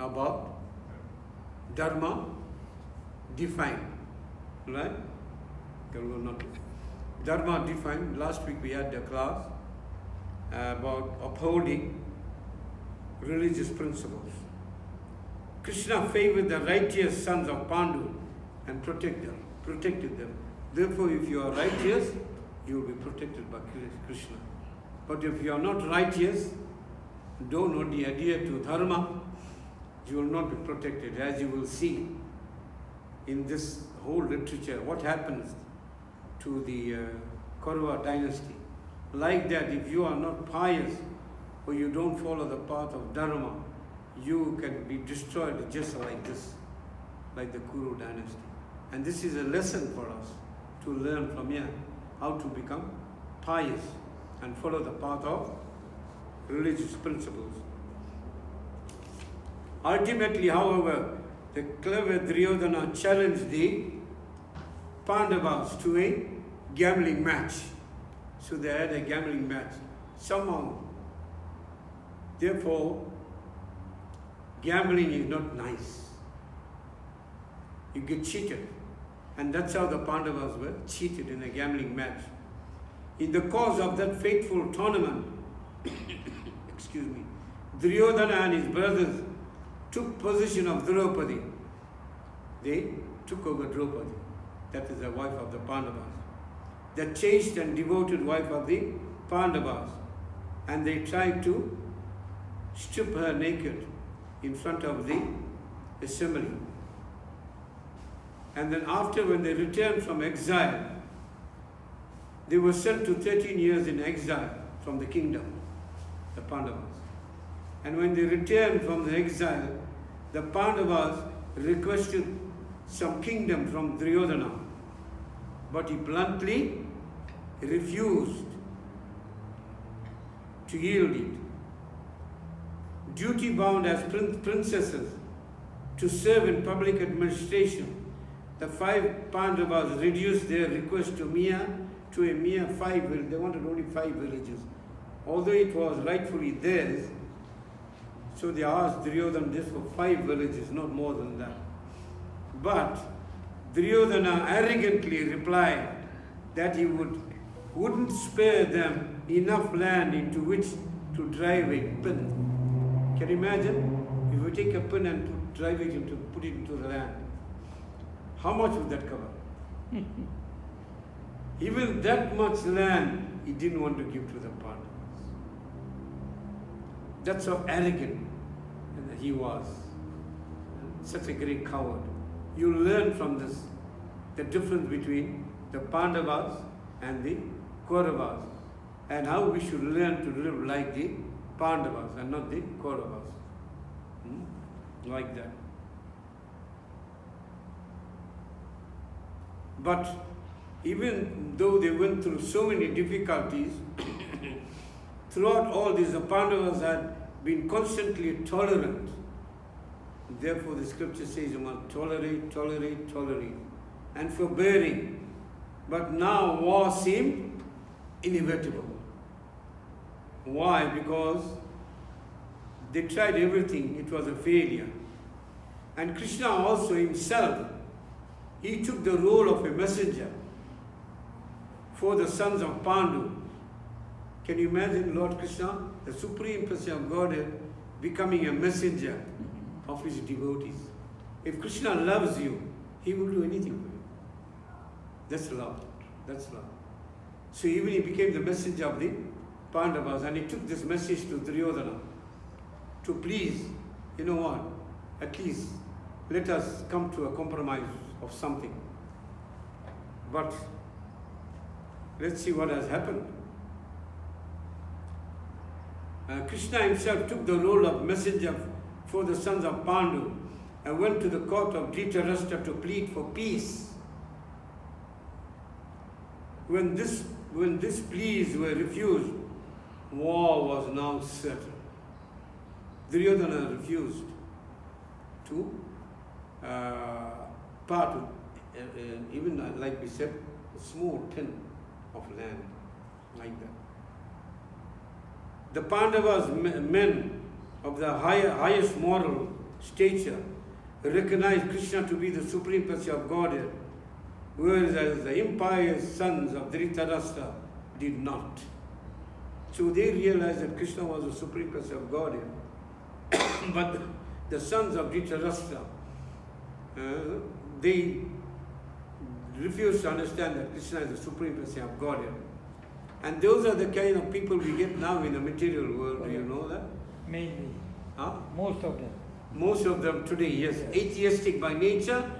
about Dharma defined, right? Dharma defined. Last week we had a class about upholding religious principles. Krishna favored the righteous sons of Pandu and protected them. Therefore, if you are righteous, you will be protected by Krishna. But if you are not righteous, don't only adhere to Dharma, you will not be protected. As you will see in this whole literature, what happens to the Kaurava dynasty. Like that, if you are not pious or you don't follow the path of Dharma, you can be destroyed just like this, like the Kuru dynasty. And this is a lesson for us to learn from here, how to become pious and follow the path of religious principles. Ultimately, however, the clever Duryodhana challenged the Pandavas to a gambling match. So they had a gambling match. Somehow, therefore, gambling is not nice. You get cheated. And that's how the Pandavas were cheated in a gambling match. In the course of that fateful tournament, Duryodhana and his brothers took possession of Draupadi. They took over Draupadi. That is the wife of the Pandavas. The chaste and devoted wife of the Pandavas. And they tried to strip her naked in front of the assembly. And then after, when they returned from exile, they were sent to 13 years in exile from the kingdom, the Pandavas. And when they returned from the exile, the Pandavas requested some kingdom from Duryodhana, but he bluntly refused to yield it. Duty bound as princesses to serve in public administration, the 5 Pandavas reduced their request to a mere 5 villages. They wanted only 5 villages. Although it was rightfully theirs, so they asked Duryodhana this for 5 villages, not more than that. But Duryodhana arrogantly replied that he wouldn't spare them enough land into which to drive a pin. Can you imagine? If you take a pin and put it into the land, how much would that cover? Even that much land he didn't want to give to the Pandavas. That's how arrogant he was. Such a great coward. You learn from this the difference between the Pandavas and the Kauravas, and how we should learn to live like the Pandavas and not the Kauravas. Like that. But even though they went through so many difficulties, throughout all this, the Pandavas had been constantly tolerant. Therefore, the scripture says you must tolerate, and forbearing. But now war seemed inevitable. Why? Because they tried everything, it was a failure. And Krishna also himself, he took the role of a messenger for the sons of Pandu. Can you imagine Lord Krishna, the Supreme Person of Godhead, becoming a messenger of his devotees? If Krishna loves you, he will do anything for you. That's love. That's love. So even he became the messenger of the Pandavas, and he took this message to Duryodhana to please, you know what, at least let us come to a compromise of something. But let's see what has happened. Krishna himself took the role of messenger for the sons of Pandu and went to the court of Dhritarashtra to plead for peace. When these pleas were refused, war was now certain. Duryodhana refused to part with, even like we said, a small tin of land, like that. The Pandavas, men of the highest moral stature, recognized Krishna to be the supreme person of Godhead, whereas the impious sons of Dhritarashtra did not. So they realized that Krishna was the supreme person of Godhead. But the sons of Dhritarashtra, they refused to understand that Krishna is the supreme person of Godhead. And those are the kind of people we get now in the material world. Do you know that? Mainly. Huh? Most of them. Most of them today, yes, atheistic by nature,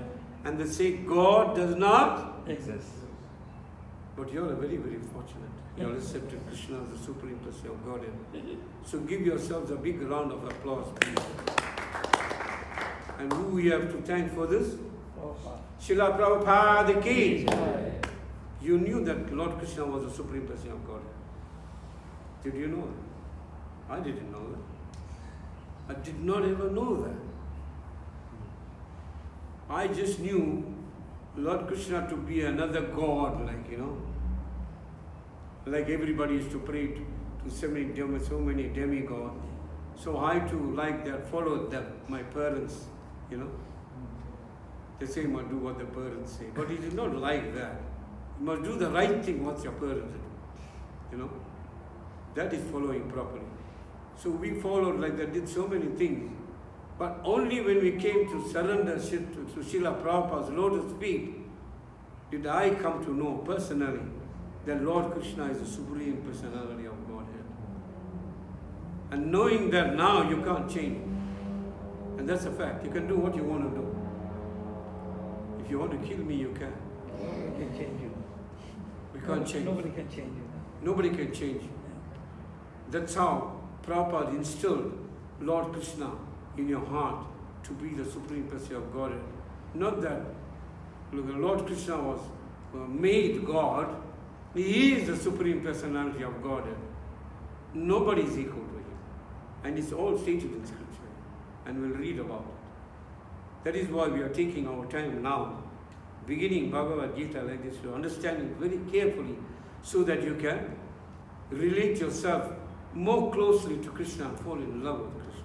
and they say God does not exist. But you are very, very fortunate. You are accepted Krishna as the supreme person of Godhead. So give yourselves a big round of applause, please. And who we have to thank for this? Srila Prabhupada ki. You knew that Lord Krishna was the supreme person of Godhead. Did you know that? I didn't know that. I did not ever know that. I just knew Lord Krishna to be another God, like everybody used to pray to so many demigods. So I too, like that, followed them, my parents, They say you must do what the parents say. But he did not like that. You must do the right thing, what your parents do. That is following properly. So we followed like that, did so many things. But only when we came to surrender to Srila Prabhupada's lotus feet, did I come to know personally that Lord Krishna is the Supreme Personality of Godhead. And knowing that now you can't change. And that's a fact. You can do what you want to do. If you want to kill me, you can. Nobody can change you. We can't change. Nobody can change you. Nobody can change. That's how Prabhupada instilled Lord Krishna in your heart to be the Supreme Person of Godhead. Not that Lord Krishna was made God. He is the Supreme Personality of Godhead. Nobody is equal to him. And it's all stated in Scripture. And we'll read about it. That is why we are taking our time now, beginning Bhagavad Gita like this, to understand it very carefully so that you can relate yourself more closely to Krishna and fall in love with Krishna.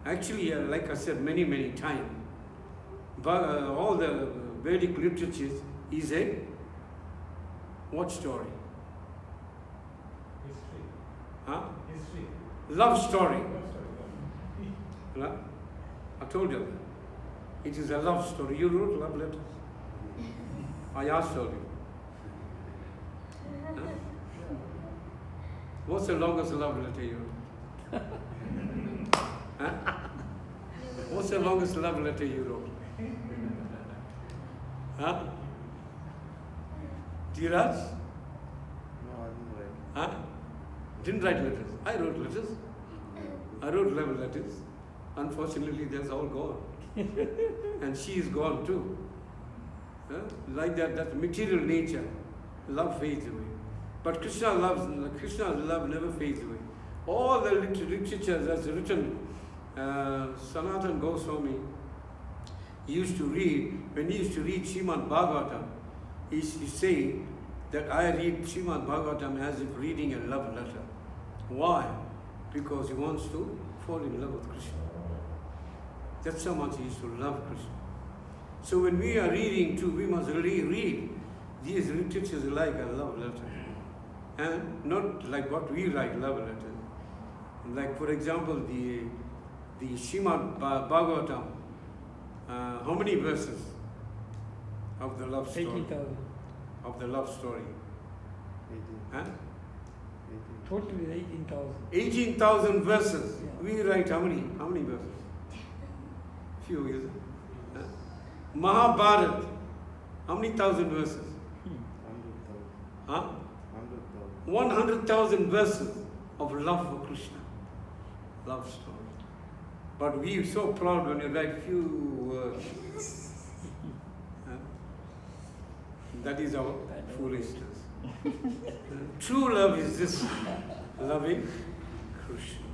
Actually, like I said many, many times, all the Vedic literatures is a what story? History. Huh? History. Love story. Love story. I told you. It is a love story. You wrote love letters. I asked you. Huh? What's the longest love letter you wrote? Huh? What's the longest love letter you wrote? Huh? Dheeraj? No, I didn't write. Huh? Didn't write letters. I wrote letters. I wrote love letters. Unfortunately, that's all gone. And she is gone too. Like that material nature, love fades away. But Krishna's love never fades away. All the literatures that's written, Sanatana Goswami used to read, when he used to read Srimad Bhagavatam, he say that I read Srimad Bhagavatam as if reading a love letter. Why? Because he wants to fall in love with Krishna. That's how much he used to love Krishna. So when we are reading too, we must really read these literatures like a love letter. And not like what we write, love letter. Like for example, the Srimad Bhagavatam, how many verses of the love story? 18,000. Of the love story? 18. Huh? 18. Totally 18,000. 18,000 verses. Yeah. We write how many? How many verses? Few, is it? Huh? Mahabharata, how many thousand verses? 100,000. Huh? 100,000. 100,000 verses of love for Krishna. Love story. But we are so proud when you write few words. Huh? That is our foolishness. True love is this, loving Krishna.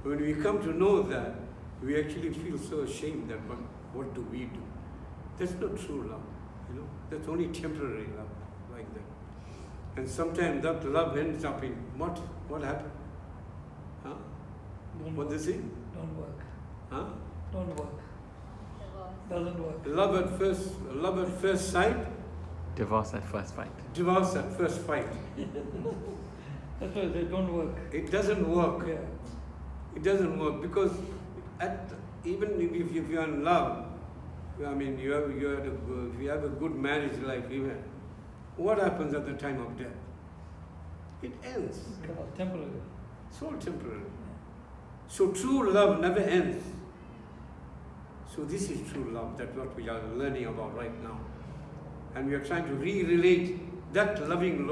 When we come to know that, we actually feel so ashamed that what do we do? That's not true love. That's only temporary love, like that. And sometimes that love ends up in what happened? Huh? Don't What work. they say? Don't work. Huh? Doesn't work. Love at first sight, Divorce at first fight. divorce at first fight. That's why they don't work. It doesn't work. Yeah. It doesn't work because even if you are in love, I mean, if you have a good marriage life even, what happens at the time of death? It ends. Kind of temporary. It's all temporary. So true love never ends. So this is true love, that's what we are learning about right now. And we are trying to re-relate that loving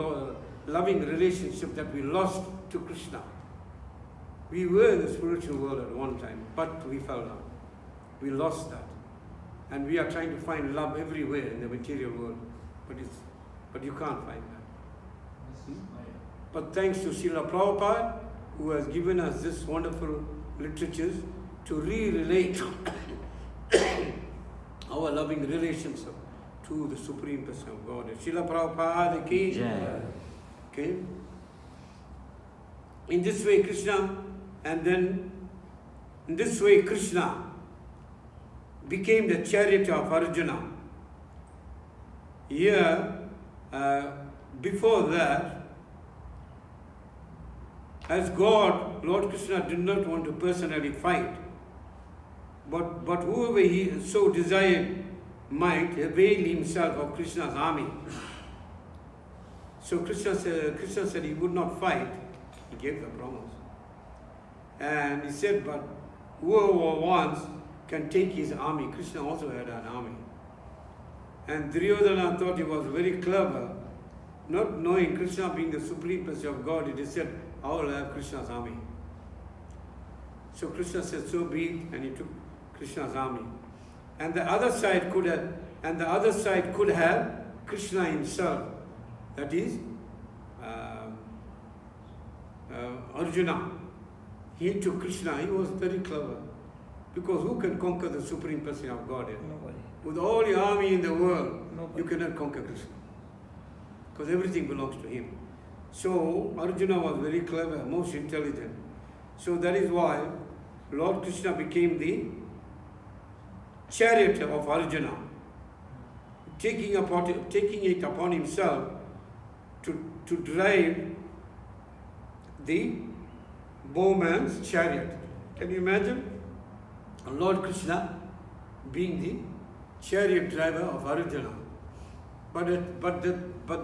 relationship that we lost to Krishna. We were in the spiritual world at one time, but we fell down. We lost that. And we are trying to find love everywhere in the material world, but you can't find that. But thanks to Srila Prabhupada, who has given us this wonderful literatures to re-relate our loving relationship to the Supreme Person of God. Srila Prabhupada ki Jai. Okay. In this way Krishna, and then in this way Krishna became the charioteer of Arjuna. Here, before that, as God, Lord Krishna did not want to personally fight, but whoever he so desired might avail himself of Krishna's army. So Krishna said he would not fight. He gave the promise. And he said, but whoever wants can take his army. Krishna also had an army. And Duryodhana thought he was very clever, not knowing Krishna being the Supreme Person of God. He said, I will have Krishna's army. So Krishna said, so be it, and he took Krishna's army. And the other side could have Krishna himself. That is Arjuna. He took Krishna. He was very clever. Because who can conquer the Supreme Person of God? Nobody. With all the army in the world, Nobody. you cannot conquer Krishna. Because everything belongs to him. So Arjuna was very clever, most intelligent. So that is why Lord Krishna became the charioteer of Arjuna, taking it upon himself to drive the bowman's chariot. Can you imagine? Lord Krishna being the chariot driver of Arjuna. But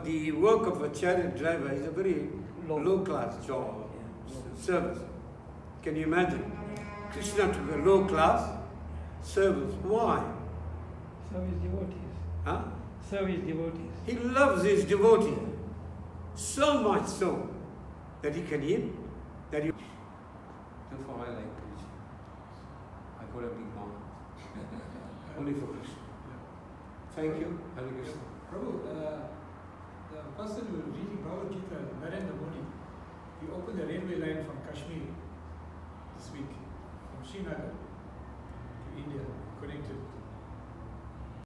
the work of a chariot driver is a very low class job, service. Can you imagine? Krishna took a low class service. Why? Serve his devotees. Huh? Serve his devotees. He loves his devotee so much so that he can eat, that he. Therefore, I like preaching. I got a big mouth. Only for Krishna. Thank you. Hare Krishna. Prabhu, the person who was reading Bhagavad Gita, Narendra Modi, he opened the railway line from Kashmir this week, from Srinagar to India, connected